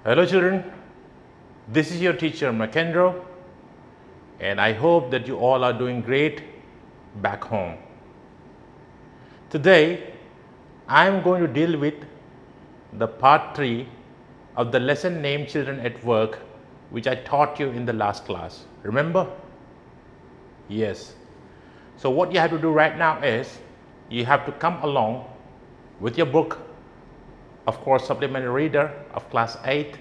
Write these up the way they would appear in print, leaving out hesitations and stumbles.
Hello children, this is your teacher MACKNEROE, and I hope that you all are doing great back home. Today I am going to deal with the part 3 of the lesson named Children at Work, which I taught you in the last class. Remember? Yes. So what you have to do right now is you have to come along with your book, of course supplementary reader of class 8,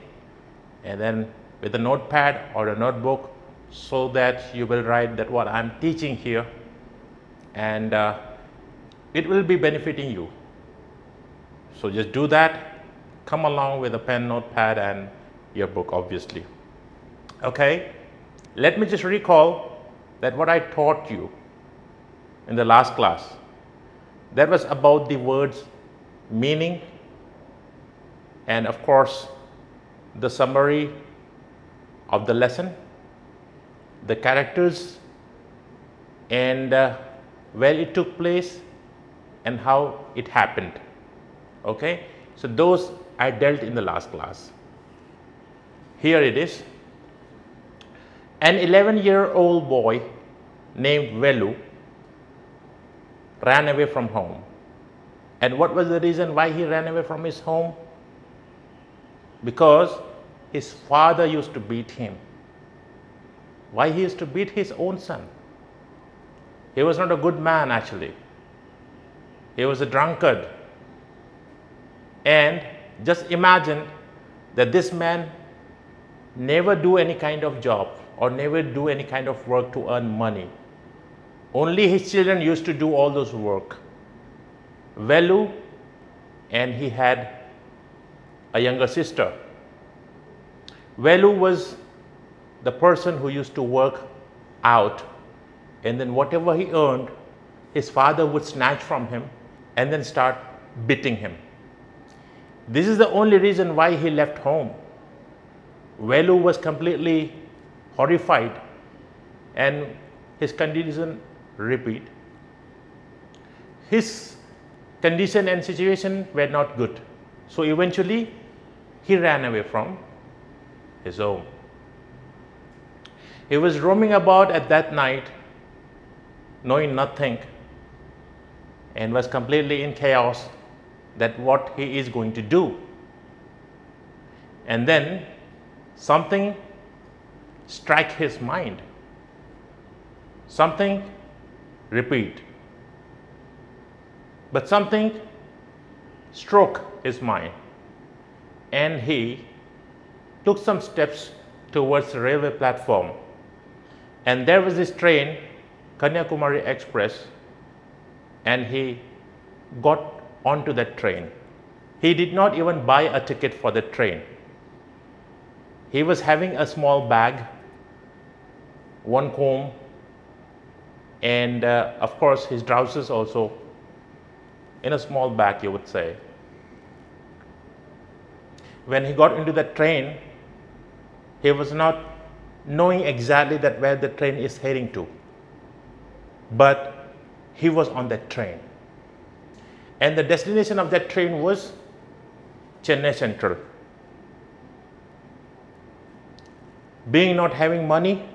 and then with a notepad or a notebook, so that you will write that what I am teaching here, and it will be benefiting you. So just do that, come along with a pen, notepad and your book obviously. Okay, let me just recall that what I taught you in the last class, that was about the words meaning and of course the summary of the lesson, the characters and where it took place and how it happened. Okay, so those I dealt in the last class. Here it is. An 11-year-old boy named Velu ran away from home. And what was the reason why he ran away from his home? Because his father used to beat him. Why he used to beat his own son? He was not a good man actually. He was a drunkard. And just imagine that this man never do any kind of job or never do any kind of work to earn money. Only his children used to do all those work. Velu, and he had a younger sister. Velu was the person who used to work out, and then whatever he earned, his father would snatch from him and then start beating him. This is the only reason why he left home. Velu was completely horrified and his condition repeat. His condition and situation were not good. So eventually he ran away from his home. He was roaming about at that night, knowing nothing, and was completely in chaos that what he is going to do. And then something struck his mind. Something repeat. But something struck his mind, and he took some steps towards the railway platform, and there was this train, Kanyakumari Express, and he got onto that train. He did not even buy a ticket for the train. He was having a small bag, one comb, and of course his trousers also in a small bag, you would say. When he got into that train, he was not knowing exactly that where the train is heading to, but he was on that train, and the destination of that train was Chennai Central. Being not having money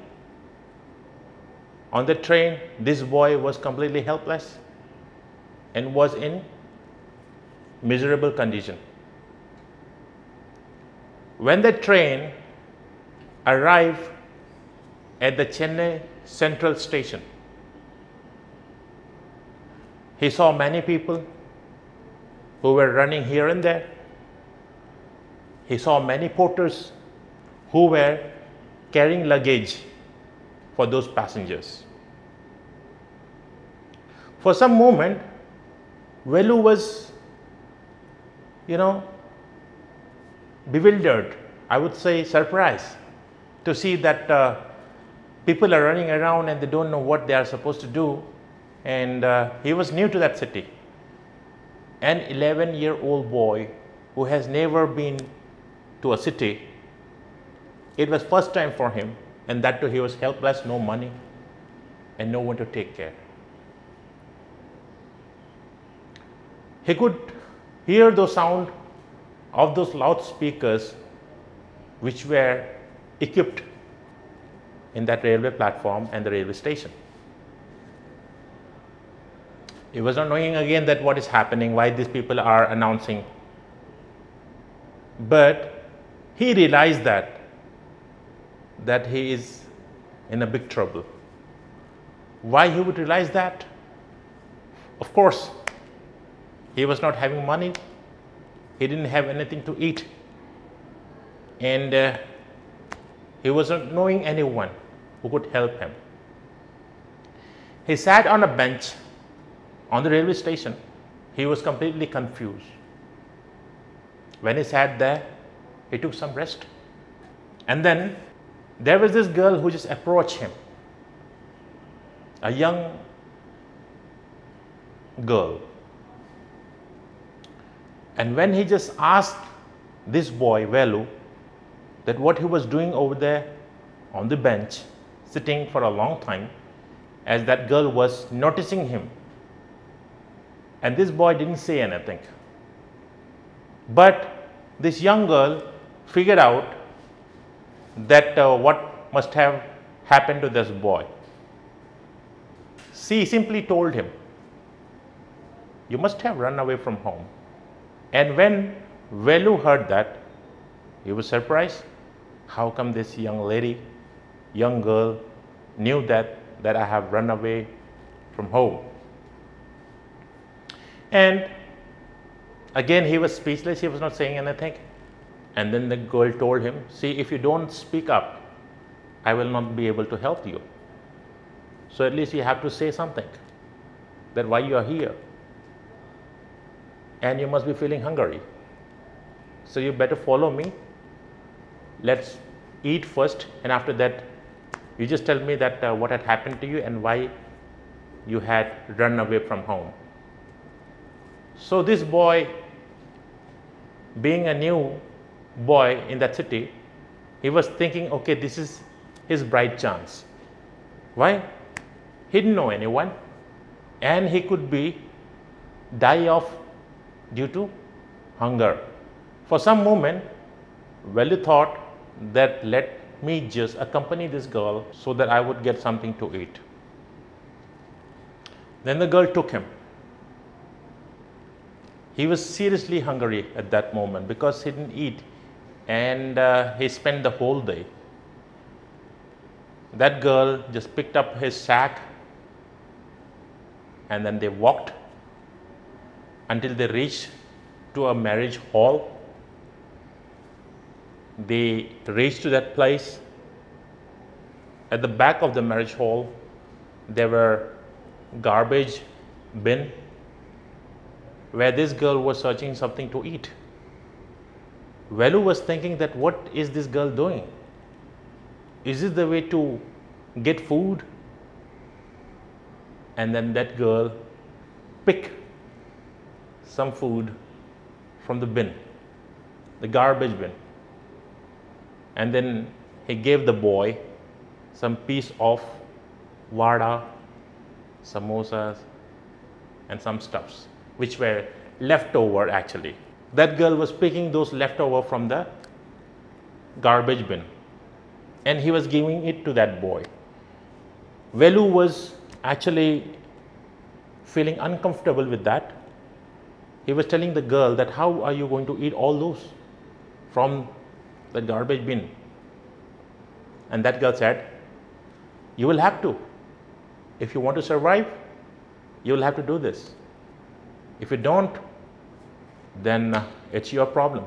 on the train, this boy was completely helpless and was in miserable condition. When the train arrived at the Chennai Central station, he saw many people who were running here and there. He saw many porters who were carrying luggage for those passengers. For some moment, Velu was, bewildered, I would say surprised, to see that people are running around and they don't know what they are supposed to do, and he was new to that city. An 11-year-old boy who has never been to a city, it was first time for him, and that too he was helpless, no money and no one to take care. He could hear the sound of those loudspeakers which were equipped in that railway platform and the railway station. He was not knowing again that what is happening, why these people are announcing. But he realized that he is in a big trouble. Why he would realize that? Of course, he was not having money. He didn't have anything to eat. And he was not knowing anyone who could help him. He sat on a bench on the railway station. He was completely confused. When he sat there, he took some rest. And then there was this girl who just approached him, a young girl. And when he just asked this boy, Velu, that what he was doing over there on the bench, sitting for a long time, as that girl was noticing him. And this boy didn't say anything. But this young girl figured out that what must have happened to this boy. She simply told him, "You must have run away from home." And when Velu heard that, he was surprised. How come this young lady, young girl, knew that I have run away from home? And again, he was speechless. He was not saying anything. And then the girl told him, "See, if you don't speak up, I will not be able to help you. So at least you have to say something, that why you are here. And you must be feeling hungry. So you better follow me. Let's eat first, and after that, you just tell me that what had happened to you and why you had run away from home." So this boy, being a new boy in that city, he was thinking, okay, this is his bright chance. Why? He didn't know anyone, and he could be die off due to hunger. For some moment, Velu thought that let me just accompany this girl so that I would get something to eat. Then the girl took him. He was seriously hungry at that moment because he didn't eat, and he spent the whole day. That girl just picked up his sack, and then they walked until they reached to a marriage hall. They reached to that place. At the back of the marriage hall, there were garbage bin where this girl was searching something to eat. Velu was thinking that what is this girl doing? Is this the way to get food? And then that girl picked some food from the bin, the garbage bin. And then he gave the boy some piece of vada, samosas, and some stuffs, which were left over actually. That girl was picking those leftover from the garbage bin, and he was giving it to that boy. Velu was actually feeling uncomfortable with that. He was telling the girl that how are you going to eat all those from the garbage bin? And that girl said, "You will have to. If you want to survive, you will have to do this. If you don't, then it's your problem.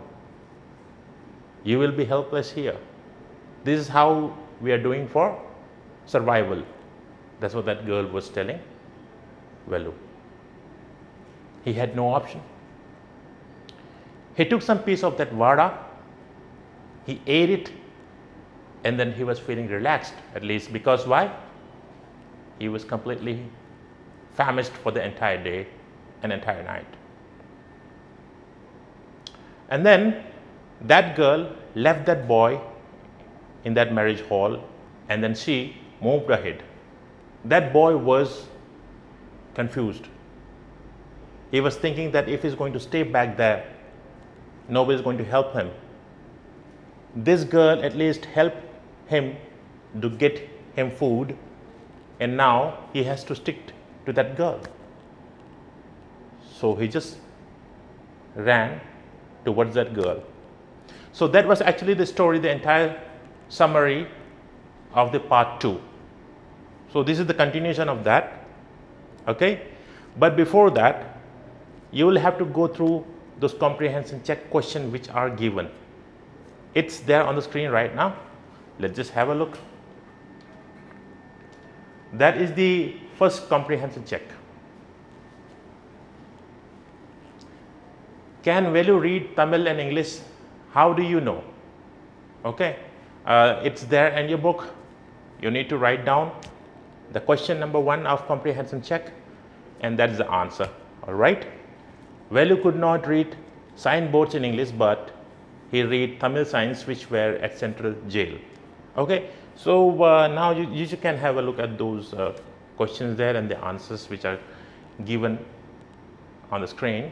You will be helpless here. This is how we are doing for survival." That's what that girl was telling Velu. He had no option. He took some piece of that vada, he ate it, and then he was feeling relaxed, at least, because why? He was completely famished for the entire day and entire night. And then that girl left that boy in that marriage hall, and then she moved ahead. That boy was confused. He was thinking that if he's going to stay back there, nobody is going to help him. this girl at least helped him to get him food, and now he has to stick to that girl. So he just ran towards that girl. So that was actually the story, the entire summary of the part 2. So this is the continuation of that. Okay, but before that you will have to go through those comprehension check questions which are given. It's there on the screen right now. Let's just have a look. That is the first comprehension check. Can Velu read Tamil and English? How do you know? Okay, it's there in your book. You need to write down the question number 1 of comprehension check, and that's the answer. All right. Velu could not read signboards in English, but he read Tamil signs which were at Central Jail. Okay. So now you can have a look at those questions there and the answers which are given on the screen.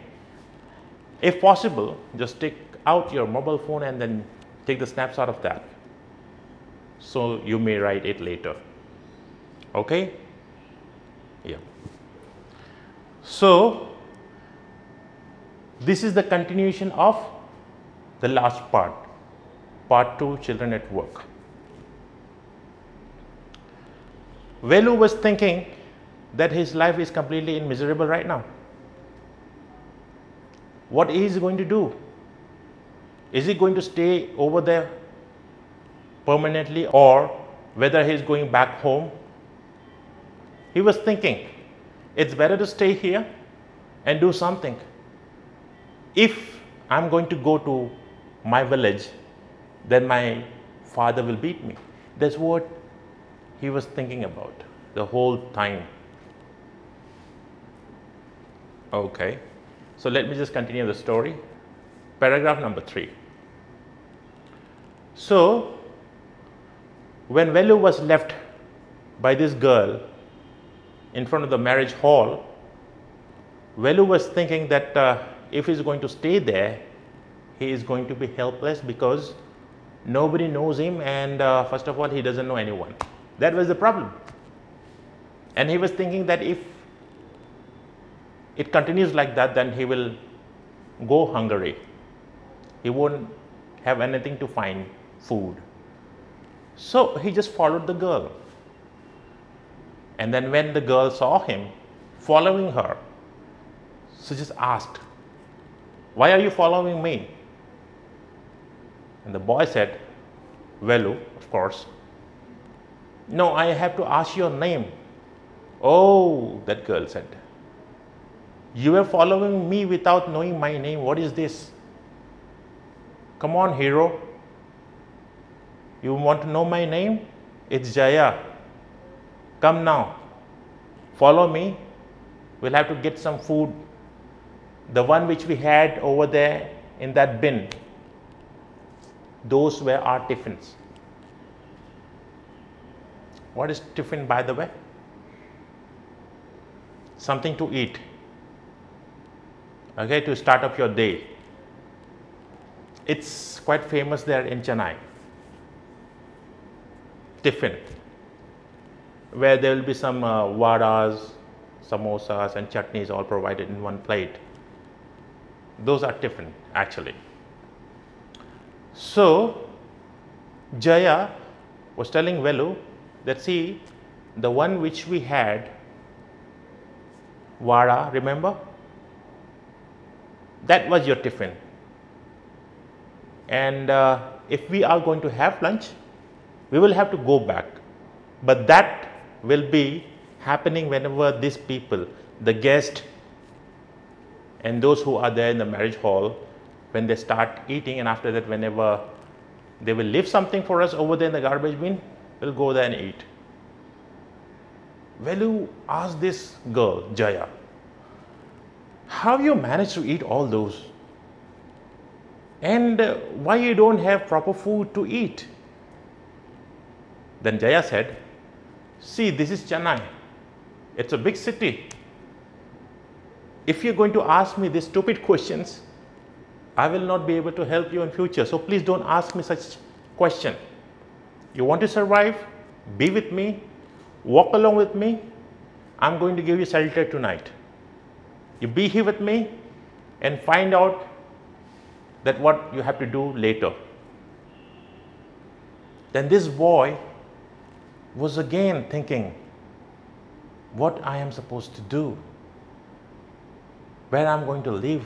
If possible, just take out your mobile phone and then take the snapshot of that, so you may write it later. Okay. Yeah. So this is the continuation of the last part, part 2, children at work. Velu was thinking that his life is completely miserable right now. What is he going to do? Is he going to stay over there permanently, or whether he is going back home? He was thinking, it's better to stay here and do something. If I'm going to go to my village, then my father will beat me. That's what he was thinking about the whole time. Okay, so let me just continue the story. Paragraph number 3. So when Velu was left by this girl in front of the marriage hall, Velu was thinking that if he's going to stay there, he is going to be helpless because nobody knows him, and first of all, he doesn't know anyone. That was the problem. And he was thinking that if it continues like that, then he will go hungry. He won't have anything to find food. So he just followed the girl. And then when the girl saw him following her, she just asked, "Why are you following me?" And the boy said, "Velu, of course." "No, I have to ask your name." "Oh," that girl said, "you are following me without knowing my name. What is this? Come on, hero. You want to know my name? It's Jaya. Come now, follow me. We'll have to get some food. The one which we had over there in that bin, those were our tiffins." What is tiffin, by the way? Something to eat, okay, to start up your day. It's quite famous there in Chennai. Tiffin, where there will be some vadas, samosas and chutneys all provided in one plate. Those are tiffin actually. So Jaya was telling Velu that, see, the one which we had, vada, remember? That was your tiffin. And if we are going to have lunch, we will have to go back. But that will be happening whenever these people, the guests and those who are there in the marriage hall, when they start eating, and after that, whenever they will leave something for us over there in the garbage bin, we'll go there and eat. Velu asked this girl, Jaya, "How you manage to eat all those? And why you don't have proper food to eat?" Then Jaya said, "See, this is Chennai. It's a big city. If you're going to ask me these stupid questions, I will not be able to help you in future. So please don't ask me such question. You want to survive? Be with me. Walk along with me. I'm going to give you shelter tonight. You be here with me and find out that what you have to do later. Then this boy was again thinking, what I am supposed to do, where I'm going to live,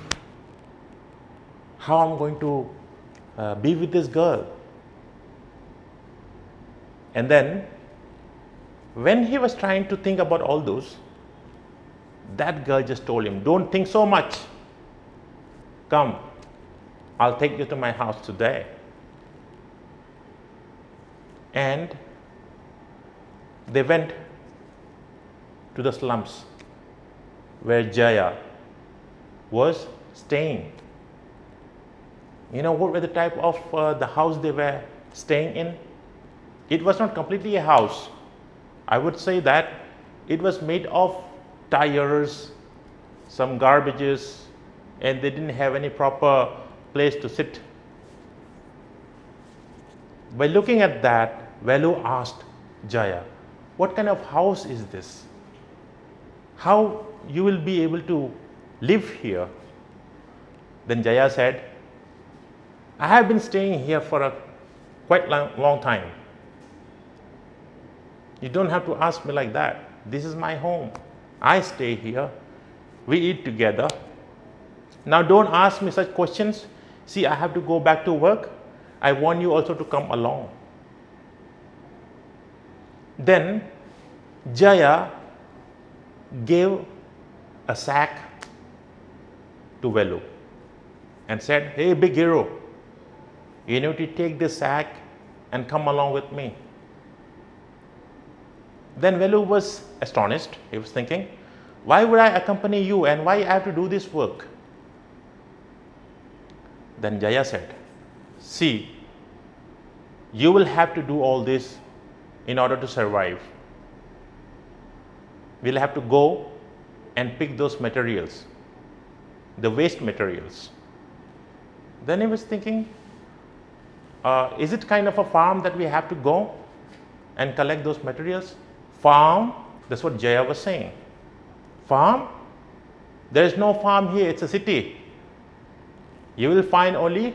how I'm going to be with this girl. And then when he was trying to think about all those, that girl just told him, don't think so much. Come, I'll take you to my house today. And they went to the slums where Jaya was staying. You know what were the type of the house they were staying in? It was not completely a house. I would say that it was made of tires, some garbages, and they didn't have any proper place to sit. By looking at that, Velu asked Jaya, what kind of house is this? How you will be able to live here? Then Jaya said, I have been staying here for a quite long time. You don't have to ask me like that. This is my home. I stay here. We eat together. Now don't ask me such questions. See, I have to go back to work. I want you also to come along. Then Jaya gave a sack to Velu and said, hey, big hero, you need to take this sack and come along with me. Then Velu was astonished. He was thinking, why would I accompany you and why I have to do this work? Then Jaya said, see, you will have to do all this in order to survive. We'll have to go and pick those materials, the waste materials. Then he was thinking, is it kind of a farm that we have to go and collect those materials? Farm? That's what Jaya was saying. Farm? There is no farm here, it's a city. You will find only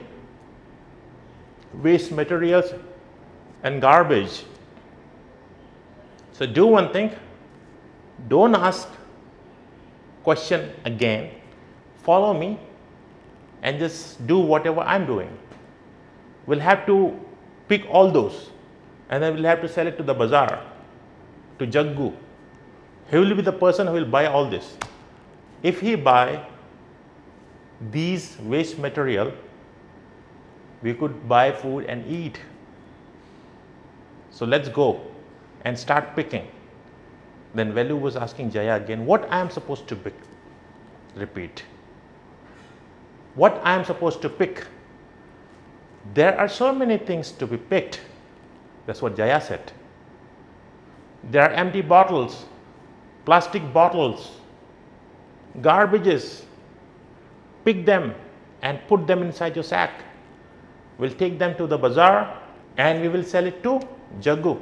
waste materials and garbage. So do one thing, don't ask question again, follow me and just do whatever I'm doing. We'll have to pick all those and then we'll have to sell it to the bazaar, to Jaggu. He will be the person who will buy all this. If he buy these waste material, we could buy food and eat. So let's go and start picking. Then Velu was asking Jaya again, what I am supposed to pick? Repeat. What I am supposed to pick? There are so many things to be picked. That's what Jaya said. There are empty bottles, plastic bottles, garbages. Pick them and put them inside your sack. We'll take them to the bazaar and we will sell it to Jaggu.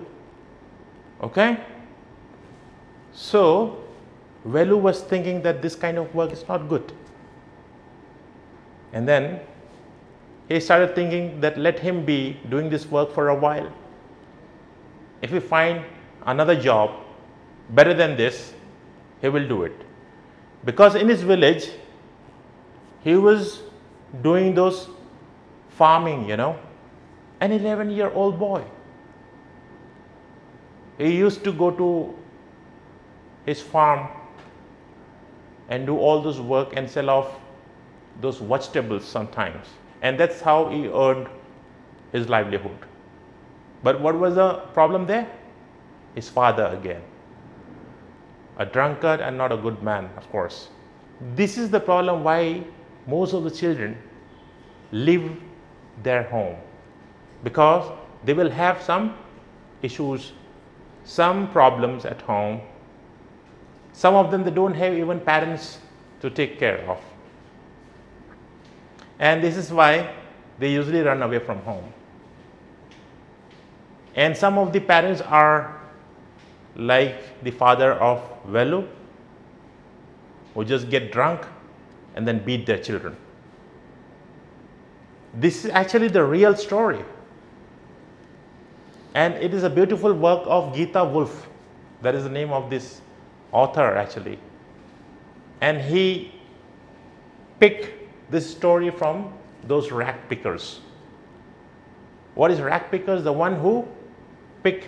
Okay? So Velu was thinking that this kind of work is not good. And then he started thinking that let him be doing this work for a while. If we find another job better than this, he will do it. Because in his village, he was doing those farming, you know, an 11-year-old boy. He used to go to his farm and do all this work and sell off those vegetables sometimes. And that's how he earned his livelihood. But what was the problem there? His father again. A drunkard and not a good man, of course. This is the problem why most of the children leave their home. Because they will have some issues, some problems at home. Some of them, they don't have even parents to take care of. And this is why they usually run away from home. And some of the parents are like the father of Velu, who just get drunk and then beat their children. This is actually the real story. And it is a beautiful work of Gita Wolf. That is the name of this author actually. And he picked this story from those rag pickers. What is rag pickers? The one who pick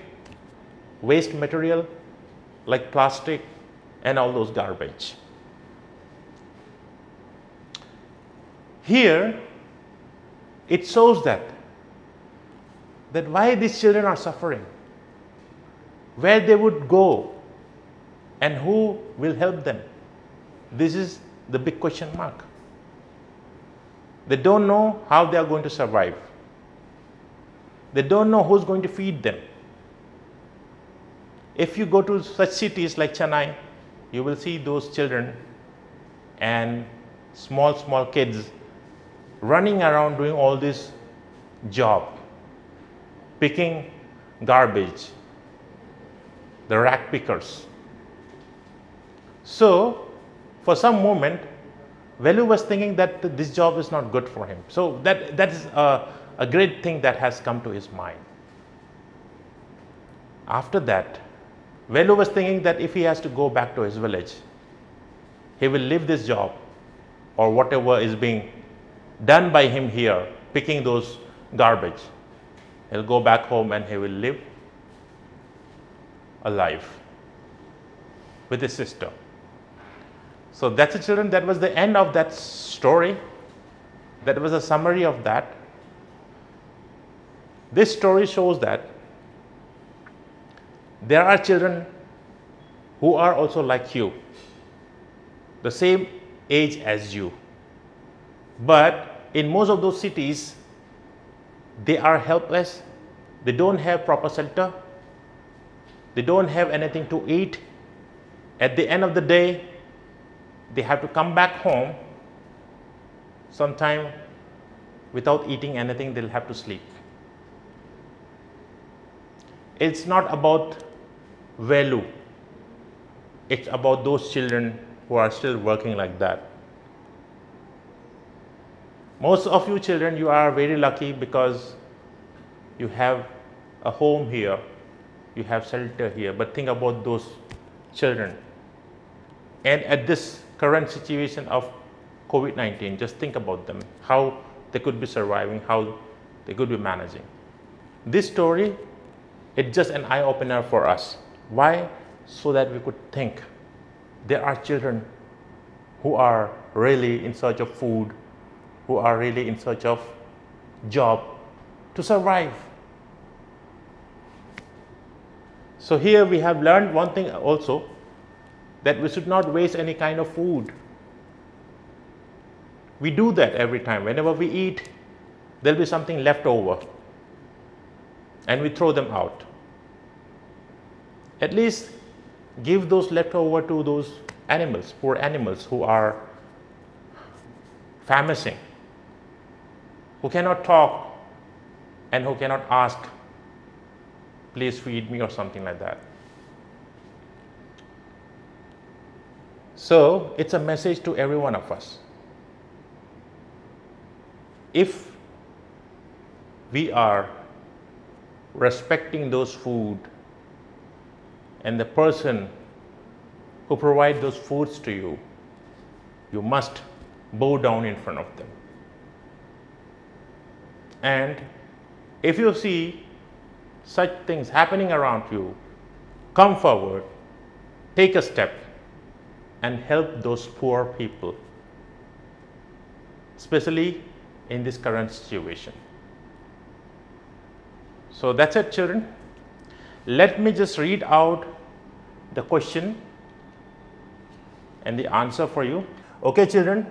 waste material like plastic and all those garbage. Here it shows that why these children are suffering, where they would go and who will help them. This is the big question mark. They don't know how they are going to survive. They don't know who's going to feed them. If you go to such cities like Chennai, you will see those children and small kids running around doing all this job, picking garbage, the rag pickers. So for some moment, Velu was thinking that this job is not good for him. So that is a great thing that has come to his mind. After that, Velu was thinking that if he has to go back to his village, he will leave this job or whatever is being done by him here, picking those garbage. He'll go back home and he will live a life with his sister. So that's it, children. That was the end of that story. That was a summary of that. This story shows that there are children who are also like you, the same age as you. But in most of those cities, they are helpless. They don't have proper shelter. They don't have anything to eat. At the end of the day, they have to come back home. Sometime without eating anything, they'll have to sleep. It's not about Velu. It's about those children who are still working like that. Most of you children, you are very lucky because you have a home here, you have shelter here. But think about those children. And at this current situation of COVID-19, just think about them, how they could be surviving, how they could be managing. This story, it's just an eye-opener for us. Why? So that we could think there are children who are really in search of food, who are really in search of job to survive. So here we have learned one thing also, that we should not waste any kind of food. We do that every time. Whenever we eat, there'll be something left over and we throw them out. At least give those leftover to those animals, poor animals who are famishing, who cannot talk and who cannot ask, please feed me or something like that. So it's a message to every one of us. If we are respecting those food and the person who provide those foods to you, you must bow down in front of them. And if you see such things happening around you, come forward, take a step and help those poor people, especially in this current situation. So that's it, children. Let me just read out the question and the answer for you. Okay, children,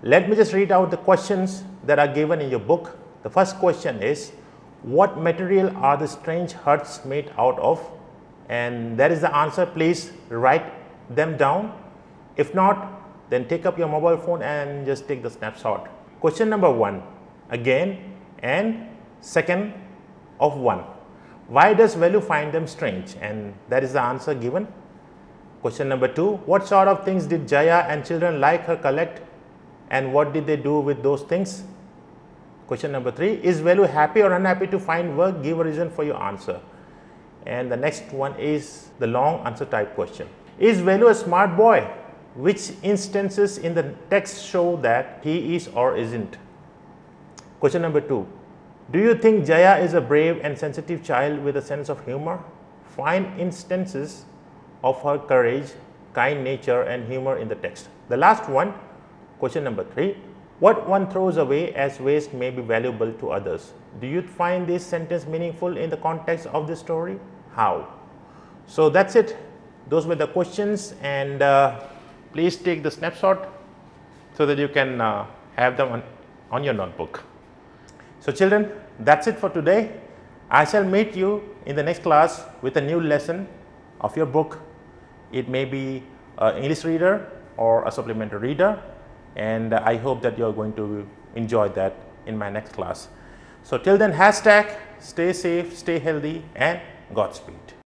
let me just read out the questions that are given in your book. The first question is, what material are the strange huts made out of? And that is the answer. Please write them down. If not, then take up your mobile phone and just take the snapshot. Question number 1, again, and second of 1. Why does Velu find them strange? And that is the answer given. Question number 2, what sort of things did Jaya and children like her collect, and what did they do with those things? Question number 3, is Velu happy or unhappy to find work? Give a reason for your answer. And the next one is the long answer type question. Is Velu a smart boy? Which instances in the text show that he is or isn't? Question number 2, do you think Jaya is a brave and sensitive child with a sense of humor? Find instances of her courage, kind nature and humor in the text. The last one, question number 3, what one throws away as waste may be valuable to others. Do you find this sentence meaningful in the context of the story? How? So that's it. Those were the questions, and please take the snapshot so that you can have them on your notebook. So children, that's it for today. I shall meet you in the next class with a new lesson of your book. It may be an English reader or a supplementary reader, and I hope that you are going to enjoy that in my next class. So till then, hashtag stay safe, stay healthy, and Godspeed.